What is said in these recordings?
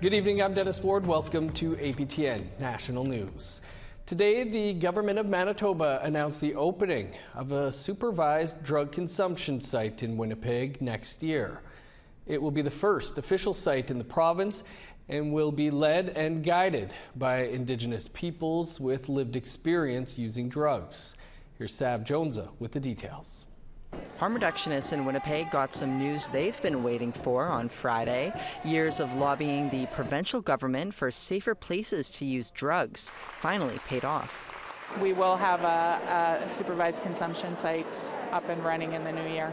Good evening, I'm Dennis Ward. Welcome to APTN National News. Today, the government of Manitoba announced the opening of a supervised drug consumption site in Winnipeg next year. It will be the first official site in the province and will be led and guided by Indigenous peoples with lived experience using drugs. Here's Sav Jonesa with the details. Harm reductionists in Winnipeg got some news they've been waiting for on Friday. Years of lobbying the provincial government for safer places to use drugs finally paid off. We will have a supervised consumption site up and running in the new year.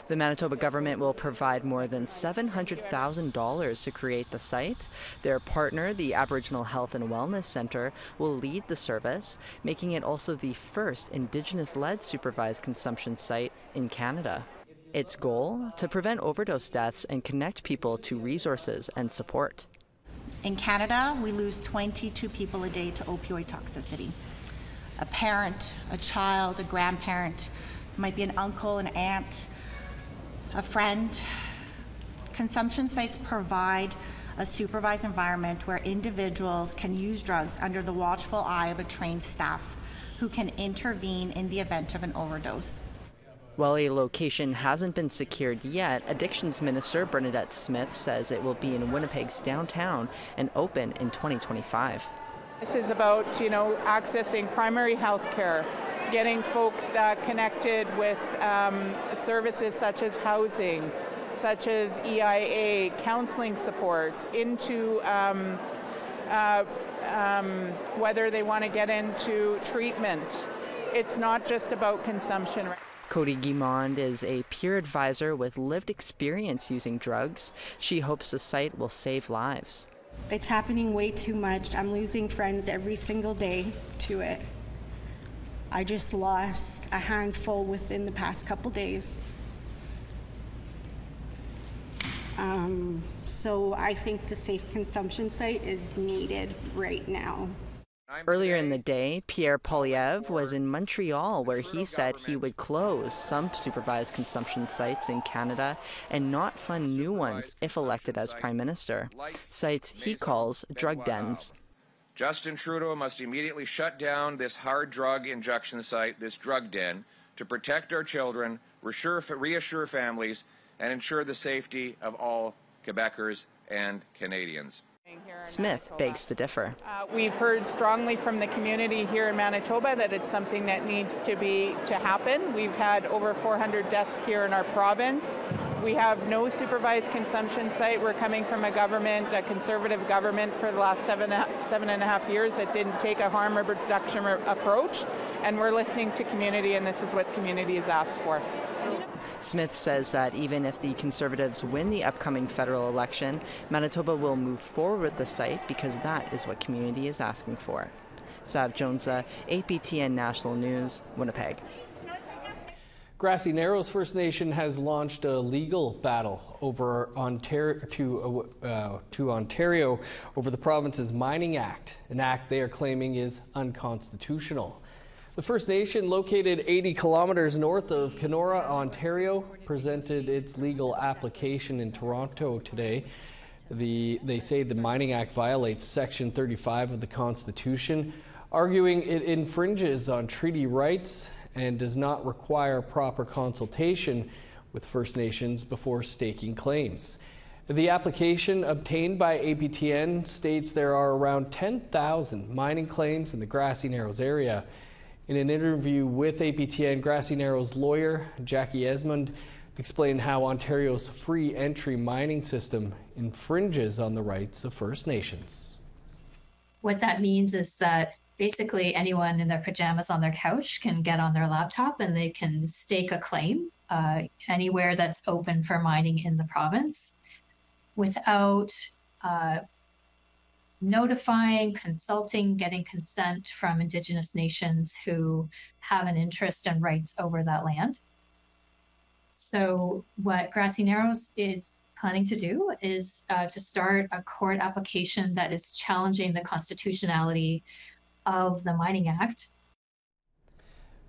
The Manitoba government will provide more than $700,000 to create the site. Their partner, the Aboriginal Health and Wellness Centre, will lead the service, making it also the first Indigenous-led supervised consumption site in Canada. Its goal? To prevent overdose deaths and connect people to resources and support. In Canada, we lose 22 people a day to opioid toxicity. A parent, a child, a grandparent, might be an uncle, an aunt, a friend. Consumption sites provide a supervised environment where individuals can use drugs under the watchful eye of a trained staff who can intervene in the event of an overdose. While a location hasn't been secured yet, Addictions Minister Bernadette Smith says it will be in Winnipeg's downtown and open in 2025. This is about, accessing primary health care, getting folks connected with services such as housing, such as EIA, counseling supports, into whether they want to get into treatment. It's not just about consumption. Cody Guimond is a peer advisor with lived experience using drugs. She hopes the site will save lives. It's happening way too much. I'm losing friends every single day to it. I just lost a handful within the past couple days. So I think the safe consumption site is needed right now. Earlier in the day, Pierre Poilievre was in Montreal, where he said he would close some supervised consumption sites in Canada and not fund new ones if elected as Prime Minister. Sites he calls drug dens. Justin Trudeau must immediately shut down this hard drug injection site, this drug den, to protect our children, reassure families, and ensure the safety of all Quebecers and Canadians. Smith begs to differ. We've heard strongly from the community here in Manitoba that it's something that needs to happen. We've had over 400 deaths here in our province. We have no supervised consumption site. We're coming from a conservative government for the last seven and a half years that didn't take a harm reduction approach, and we're listening to community, and this is what community has asked for. Smith says that even if the Conservatives win the upcoming federal election, Manitoba will move forward with the site because that is what community is asking for. Sav Jonesa, APTN National News, Winnipeg. Grassy Narrows First Nation has launched a legal battle over Ontario over the province's Mining Act, an act they are claiming is unconstitutional. The First Nation, located 80 kilometers north of Kenora, Ontario, presented its legal application in Toronto today. They say the Mining Act violates Section 35 of the Constitution, arguing it infringes on treaty rights and does not require proper consultation with First Nations before staking claims. The application obtained by APTN states there are around 10,000 mining claims in the Grassy Narrows area. In an interview with APTN, Grassy Narrows lawyer Jackie Esmond explained how Ontario's free entry mining system infringes on the rights of First Nations. What that means is that basically anyone in their pajamas on their couch can get on their laptop and they can stake a claim anywhere that's open for mining in the province without notifying, consulting, getting consent from Indigenous nations who have an interest and rights over that land. So what Grassy Narrows is planning to do is to start a court application that is challenging the constitutionality of the Mining Act.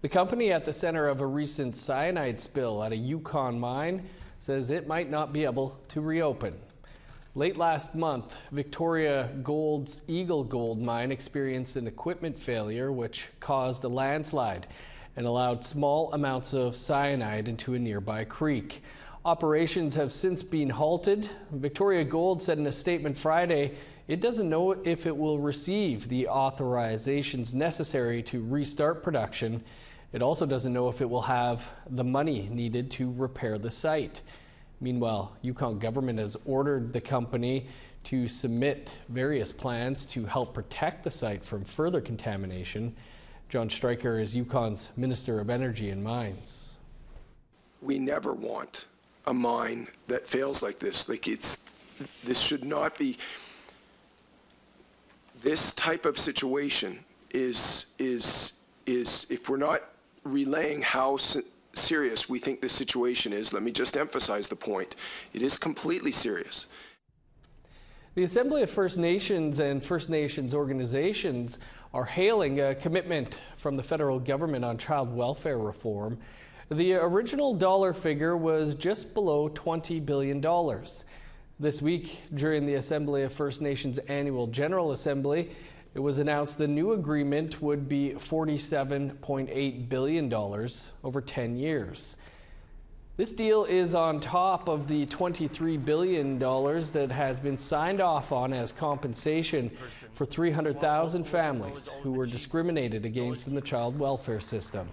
The company at the center of a recent cyanide spill at a Yukon mine says it might not be able to reopen. Late last month, Victoria Gold's Eagle Gold Mine experienced an equipment failure which caused a landslide and allowed small amounts of cyanide into a nearby creek. Operations have since been halted. Victoria Gold said in a statement Friday it doesn't know if it will receive the authorizations necessary to restart production. It also doesn't know if it will have the money needed to repair the site. Meanwhile, Yukon government has ordered the company to submit various plans to help protect the site from further contamination. John Stryker is Yukon's Minister of Energy and Mines. We never want a mine that fails like this. This should not be. This type of situation is if we're not relaying how serious we think this situation is, let me just emphasize the point. It is completely serious. The Assembly of First Nations and First Nations organizations are hailing a commitment from the federal government on child welfare reform. The original dollar figure was just below $20 billion. This week, during the Assembly of First Nations Annual General Assembly, it was announced the new agreement would be $47.8 billion over 10 years. This deal is on top of the $23 billion that has been signed off on as compensation for 300,000 families who were discriminated against in the child welfare system.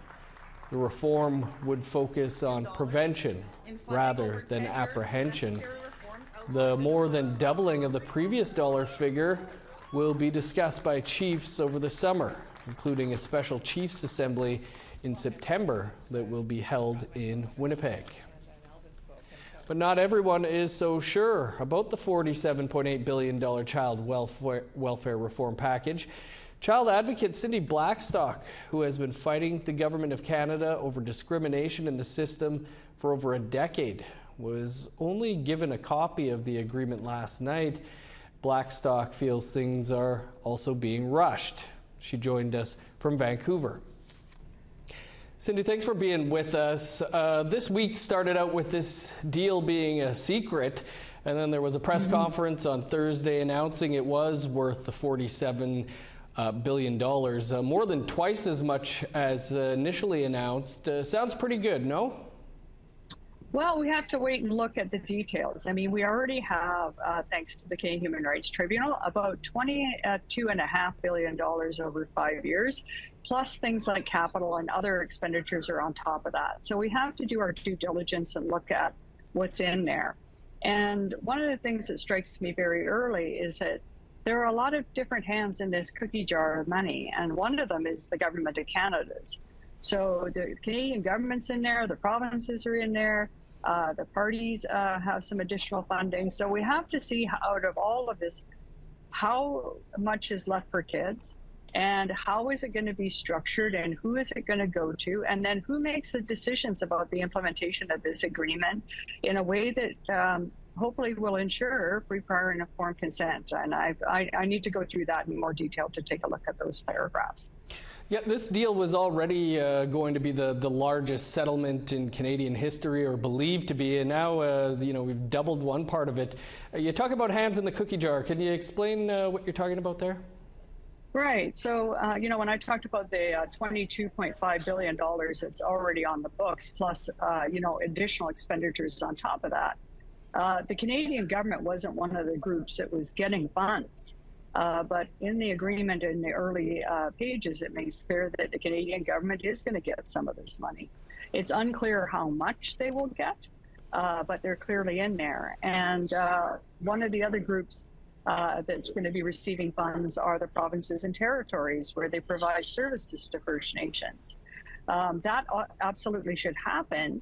The reform would focus on prevention rather than apprehension. The more than doubling of the previous dollar figure will be discussed by chiefs over the summer, including a special chiefs assembly in September that will be held in Winnipeg. But not everyone is so sure about the $47.8 billion child welfare reform package. Child advocate Cindy Blackstock, who has been fighting the Government of Canada over discrimination in the system for over a decade, was only given a copy of the agreement last night. Blackstock feels things are also being rushed. She joined us from Vancouver. Cindy, thanks for being with us. This week started out with this deal being a secret, and then there was a press conference on Thursday announcing it was worth the $47 billion, more than twice as much as initially announced. Sounds pretty good, no? Well, we have to wait and look at the details. I mean, we already have, thanks to the Canadian Human Rights Tribunal, about $22.5 billion over 5 years, plus things like capital and other expenditures are on top of that. So we have to do our due diligence and look at what's in there. And one of the things that strikes me very early is that there are a lot of different hands in this cookie jar of money, and one of them is the Government of Canada's. So the Canadian government's in there, the provinces are in there, the parties have some additional funding. So we have to see out of all of this, how much is left for kids and how is it going to be structured and who is it going to go to, and then who makes the decisions about the implementation of this agreement in a way that hopefully will ensure free, prior, and informed consent. And I need to go through that in more detail to take a look at those paragraphs. Yeah, this deal was already going to be the largest settlement in Canadian history, or believed to be, and now we've doubled one part of it. You talk about hands in the cookie jar. Can you explain what you're talking about there? Right. So, when I talked about the $22.5 billion that's already on the books, plus, additional expenditures on top of that, the Canadian government wasn't one of the groups that was getting funds. But in the agreement in the early pages, it makes clear that the Canadian government is going to get some of this money. It's unclear how much they will get, but they're clearly in there. And one of the other groups that's going to be receiving funds are the provinces and territories, where they provide services to First Nations. That absolutely should happen,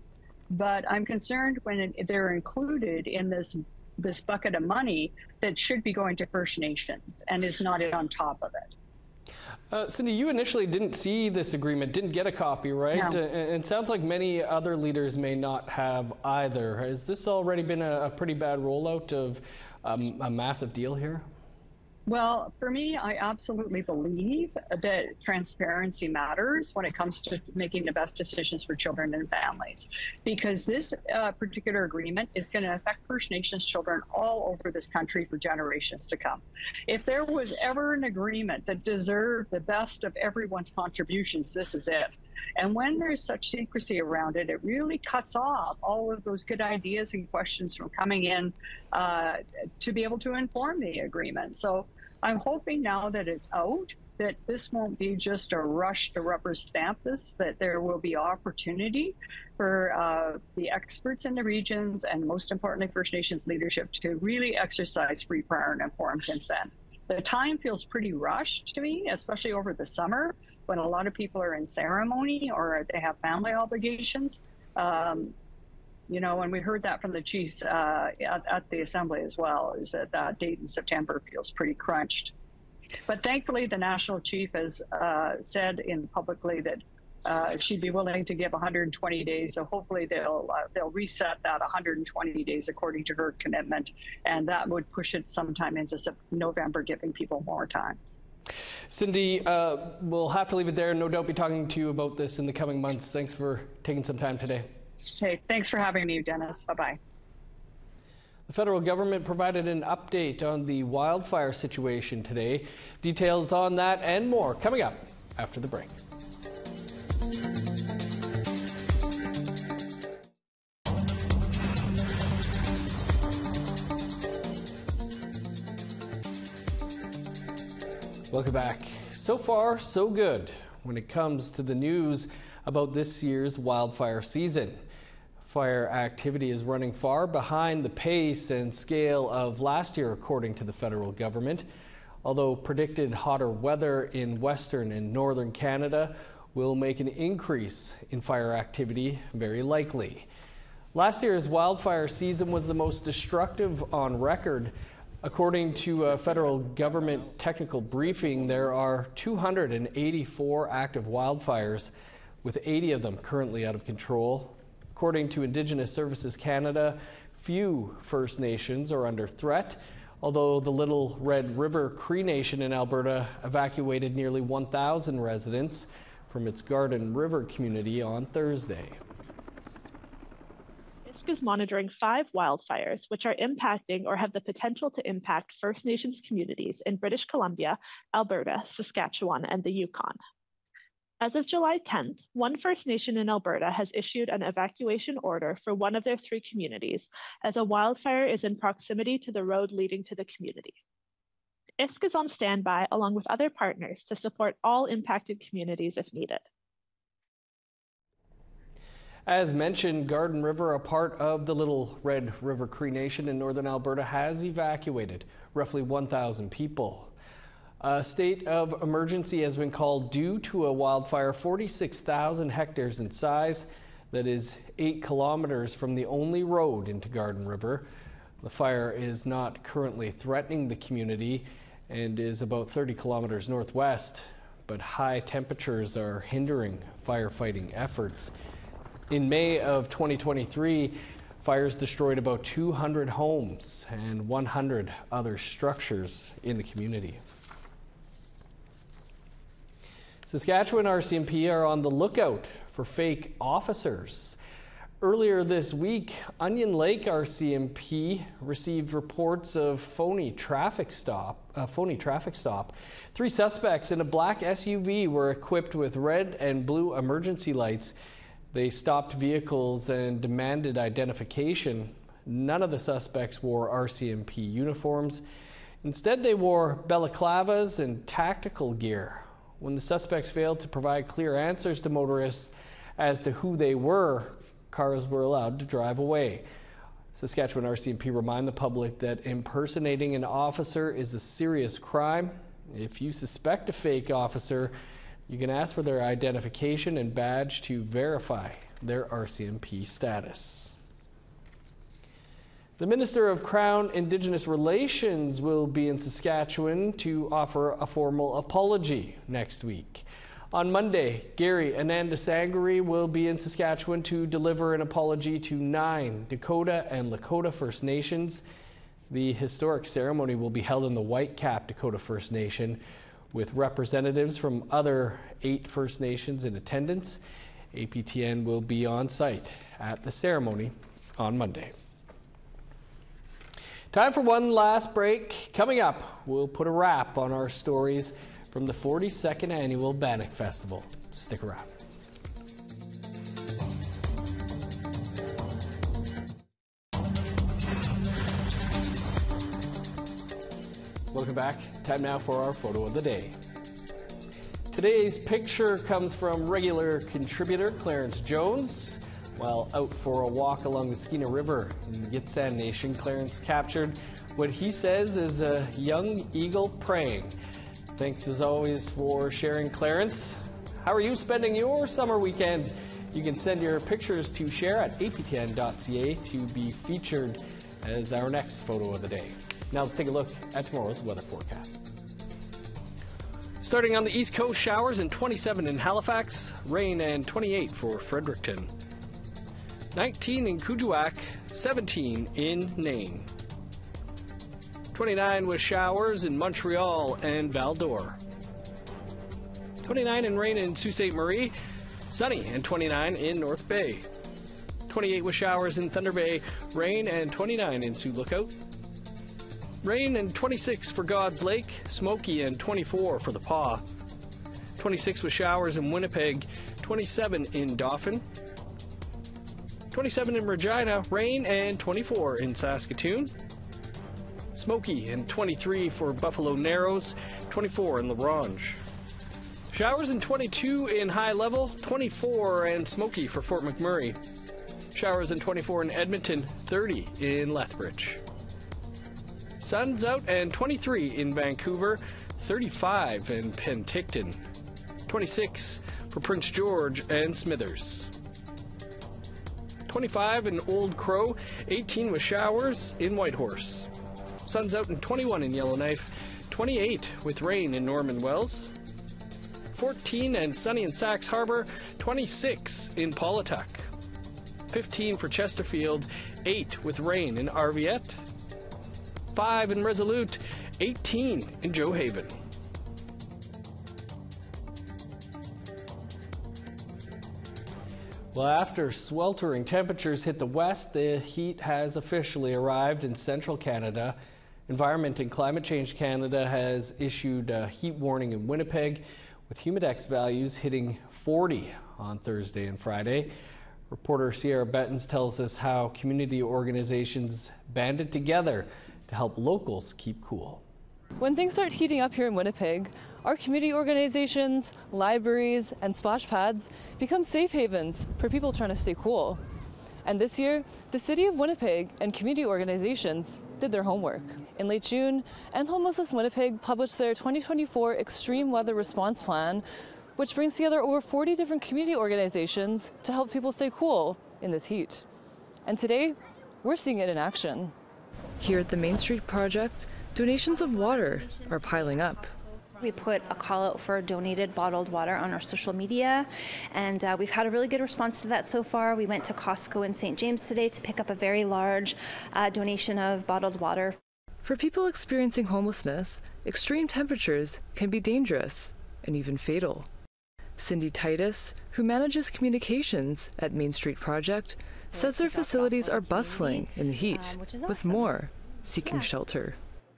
but I'm concerned when they're included in this bucket of money that should be going to First Nations and is not on top of it. Cindy, you initially didn't see this agreement, didn't get a copy, right? No. It sounds like many other leaders may not have either. Has this already been a pretty bad rollout of a massive deal here? Well, for me, I absolutely believe that transparency matters when it comes to making the best decisions for children and families, because this particular agreement is going to affect First Nations children all over this country for generations to come. If there was ever an agreement that deserved the best of everyone's contributions, this is it. And when there's such secrecy around it, it really cuts off all of those good ideas and questions from coming in to be able to inform the agreement. So I'm hoping now that it's out, that this won't be just a rush to rubber stamp this, that there will be opportunity for the experts in the regions and most importantly First Nations leadership to really exercise free, prior and informed consent. The time feels pretty rushed to me, especially over the summer when a lot of people are in ceremony or they have family obligations. You know, and we heard that from the chiefs at the assembly as well, is that that date in September feels pretty crunched. But thankfully, the national chief has said publicly that she'd be willing to give 120 days. So hopefully they'll reset that 120 days according to her commitment, and that would push it sometime into November, giving people more time. Cindy, we'll have to leave it there. No doubt be talking to you about this in the coming months. Thanks for taking some time today. Hey, thanks for having me, Dennis. Bye-bye. The federal government provided an update on the wildfire situation today. Details on that and more coming up after the break. Welcome back. So far, so good when it comes to the news about this year's wildfire season. Fire activity is running far behind the pace and scale of last year, according to the federal government. Although predicted hotter weather in Western and Northern Canada will make an increase in fire activity very likely. Last year's wildfire season was the most destructive on record. According to a federal government technical briefing, there are 284 active wildfires, with 80 of them currently out of control. According to Indigenous Services Canada, few First Nations are under threat, although the Little Red River Cree Nation in Alberta evacuated nearly 1,000 residents from its Garden River community on Thursday. ISC is monitoring 5 wildfires, which are impacting or have the potential to impact First Nations communities in British Columbia, Alberta, Saskatchewan, and the Yukon. As of July 10th, one First Nation in Alberta has issued an evacuation order for one of their 3 communities, as a wildfire is in proximity to the road leading to the community. ISC is on standby along with other partners to support all impacted communities if needed. As mentioned, Garden River, a part of the Little Red River Cree Nation in northern Alberta, has evacuated roughly 1,000 people. A state of emergency has been called due to a wildfire 46,000 hectares in size that is 8 kilometers from the only road into Garden River. The fire is not currently threatening the community and is about 30 kilometers northwest, but high temperatures are hindering firefighting efforts. In May of 2023, fires destroyed about 200 homes and 100 other structures in the community. Saskatchewan RCMP are on the lookout for fake officers. Earlier this week, Onion Lake RCMP received reports of phony traffic stop. 3 suspects in a black SUV were equipped with red and blue emergency lights. They stopped vehicles and demanded identification. None of the suspects wore RCMP uniforms. Instead, they wore balaclavas and tactical gear. When the suspects failed to provide clear answers to motorists as to who they were, cars were allowed to drive away. Saskatchewan RCMP remind the public that impersonating an officer is a serious crime. If you suspect a fake officer, you can ask for their identification and badge to verify their RCMP status. The Minister of Crown Indigenous Relations will be in Saskatchewan to offer a formal apology next week. On Monday, Gary Anandasangari will be in Saskatchewan to deliver an apology to 9 Dakota and Lakota First Nations. The historic ceremony will be held in the Whitecap Dakota First Nation with representatives from other 8 First Nations in attendance. APTN will be on site at the ceremony on Monday. Time for one last break. Coming up, we'll put a wrap on our stories from the 42nd annual Banic Festival. Stick around. Welcome back. Time now for our photo of the day. Today's picture comes from regular contributor Clarence Jones. While out for a walk along the Skeena River in the Gitxsan Nation, Clarence captured what he says is a young eagle praying. Thanks as always for sharing, Clarence. How are you spending your summer weekend? You can send your pictures to share at aptn.ca to be featured as our next photo of the day. Now let's take a look at tomorrow's weather forecast. Starting on the East Coast, showers and 27 in Halifax, rain and 28 for Fredericton. 19 in Kuujjuaq, 17 in Nain. 29 with showers in Montreal and Val-d'Or. 29 and rain in Sault Ste. Marie, sunny and 29 in North Bay. 28 with showers in Thunder Bay, rain and 29 in Sioux Lookout. Rain and 26 for God's Lake, smoky and 24 for the Paw. 26 with showers in Winnipeg, 27 in Dauphin. 27 in Regina, rain and 24 in Saskatoon. Smoky and 23 for Buffalo Narrows, 24 in La Ronge. Showers and 22 in High Level, 24 and smoky for Fort McMurray. Showers and 24 in Edmonton, 30 in Lethbridge. Sun's out and 23 in Vancouver, 35 in Penticton, 26 for Prince George and Smithers. 25 in Old Crow, 18 with showers in Whitehorse. Sun's out and 21 in Yellowknife, 28 with rain in Norman Wells. 14 and sunny in Sax Harbor, 26 in Paulatuck. 15 for Chesterfield, 8 with rain in Arviette. 5 in Resolute, 18 in Joe Haven. Well, after sweltering temperatures hit the west, the heat has officially arrived in central Canada. Environment and Climate Change Canada has issued a heat warning in Winnipeg, with humidex values hitting 40 on Thursday and Friday. Reporter Sierra Bettens tells us how community organizations banded together to help locals keep cool. When things start heating up here in Winnipeg, our community organizations, libraries, and splash pads become safe havens for people trying to stay cool. And this year, the City of Winnipeg and community organizations did their homework. In late June, End Homelessness Winnipeg published their 2024 Extreme Weather Response Plan, which brings together over 40 different community organizations to help people stay cool in this heat. And today, we're seeing it in action. Here at the Main Street Project, donations of water are piling up. We put a call out for donated bottled water on our social media, and we've had a really good response to that so far. We went to Costco in St. James today to pick up a very large donation of bottled water. For people experiencing homelessness, extreme temperatures can be dangerous and even fatal. Cindy Titus, who manages communications at Main Street Project, says their facilities are bustling in the heat, with more seeking shelter.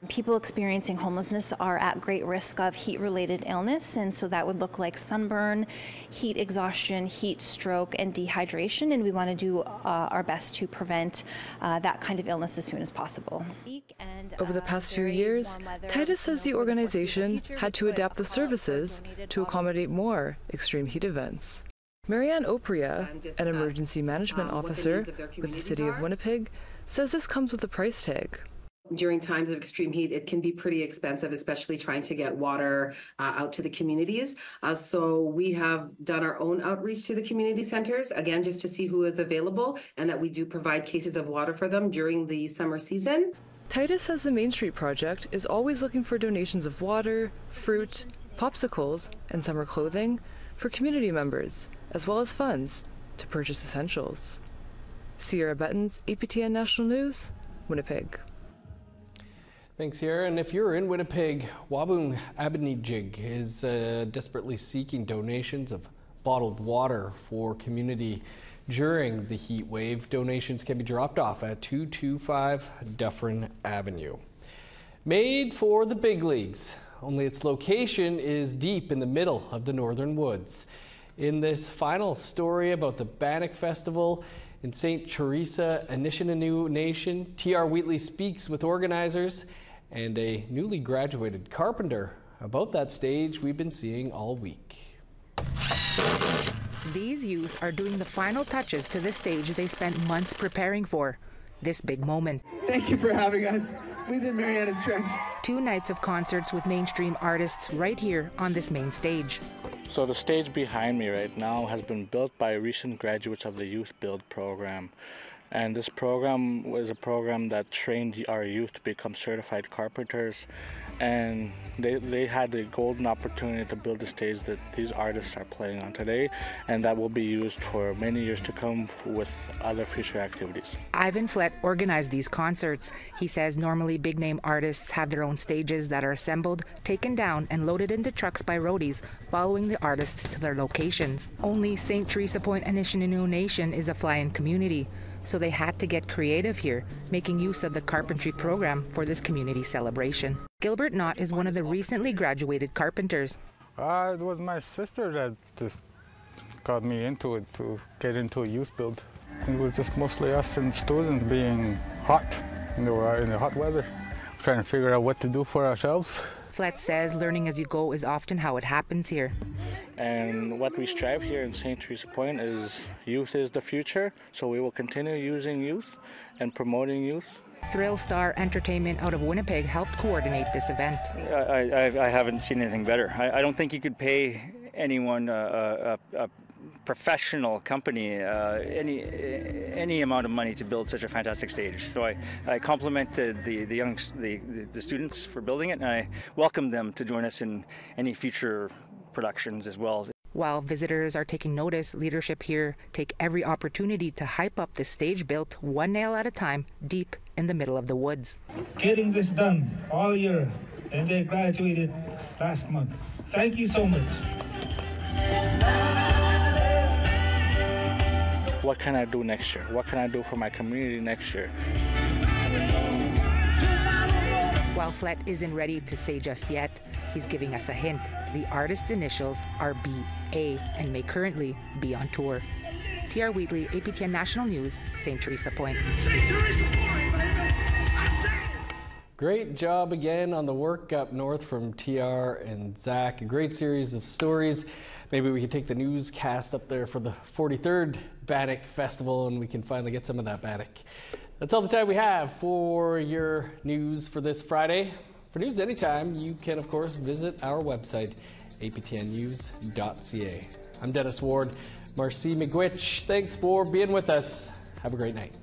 People experiencing homelessness are at great risk of heat-related illness, and so that would look like sunburn, heat exhaustion, heat stroke, and dehydration, and we want to do our best to prevent that kind of illness as soon as possible. Over the past few years, Titus says the organization had to adapt the services to accommodate more extreme heat events. Marianne Opria, an emergency management officer with the City of Winnipeg, says this comes with a price tag. During times of extreme heat, it can be pretty expensive, especially trying to get water out to the communities. So we have done our own outreach to the community centers, again, just to see who is available, and that we do provide cases of water for them during the summer season. Titus says the Main Street Project is always looking for donations of water, fruit, popsicles, and summer clothing for community members, as well as funds to purchase essentials. Sierra Bettens, APTN National News, Winnipeg. Thanks, Sierra. And if you're in Winnipeg, Wabung Abanijig is desperately seeking donations of bottled water for community during the heat wave. Donations can be dropped off at 225 Dufferin Avenue. Made for the big leagues, only its location is deep in the middle of the northern woods. In this final story about the Banic Festival in St. Teresa Anishinaabe Nation, T.R. Wheatley speaks with organizers and a newly graduated carpenter about that stage we've been seeing all week. These youth are doing the final touches to the stage they spent months preparing for, this big moment. Thank you for having us. We did Mariana's Trench. 2 nights of concerts with mainstream artists right here on this main stage. So the stage behind me right now has been built by recent graduates of the Youth Build program. And this program was a program that trained our youth to become certified carpenters. And they had the golden opportunity to build the stage that these artists are playing on today, and that will be used for many years to come with other future activities. Ivan Flett organized these concerts. He says normally big-name artists have their own stages that are assembled, taken down, and loaded into trucks by roadies, following the artists to their locations. Only St. Teresa Point Anishinaabe Nation is a fly-in community, so they had to get creative here, making use of the carpentry program for this community celebration. Gilbert Knott is one of the recently graduated carpenters. It was my sister that just got me into it, to get into a youth build. It was just mostly us and students being hot in the hot weather, trying to figure out what to do for ourselves. Flett says learning as you go is often how it happens here. And what we strive here in St. Teresa Point is youth is the future, so we will continue using youth and promoting youth. Thrill Star Entertainment out of Winnipeg helped coordinate this event. I haven't seen anything better. I don't think you could pay anyone a professional company any amount of money to build such a fantastic stage. So I compliment the students for building it, and I welcome them to join us in any future productions as well. While visitors are taking notice, leadership here take every opportunity to hype up this stage built one nail at a time, deep in the middle of the woods. Getting this done all year, and they graduated last month. Thank you so much. What can I do next year? What can I do for my community next year? While Flett isn't ready to say just yet, he's giving us a hint. The artist's initials are B.A. and may currently be on tour. T.R. Wheatley, APTN National News, St. Teresa Point. Great job again on the work up north from TR and Zach. A great series of stories. Maybe we could take the newscast up there for the 43rd Banic Festival and we can finally get some of that Banic. That's all the time we have for your news for this Friday. For news anytime, you can, of course, visit our website, aptnnews.ca. I'm Dennis Ward. Marcy McGuitch, thanks for being with us. Have a great night.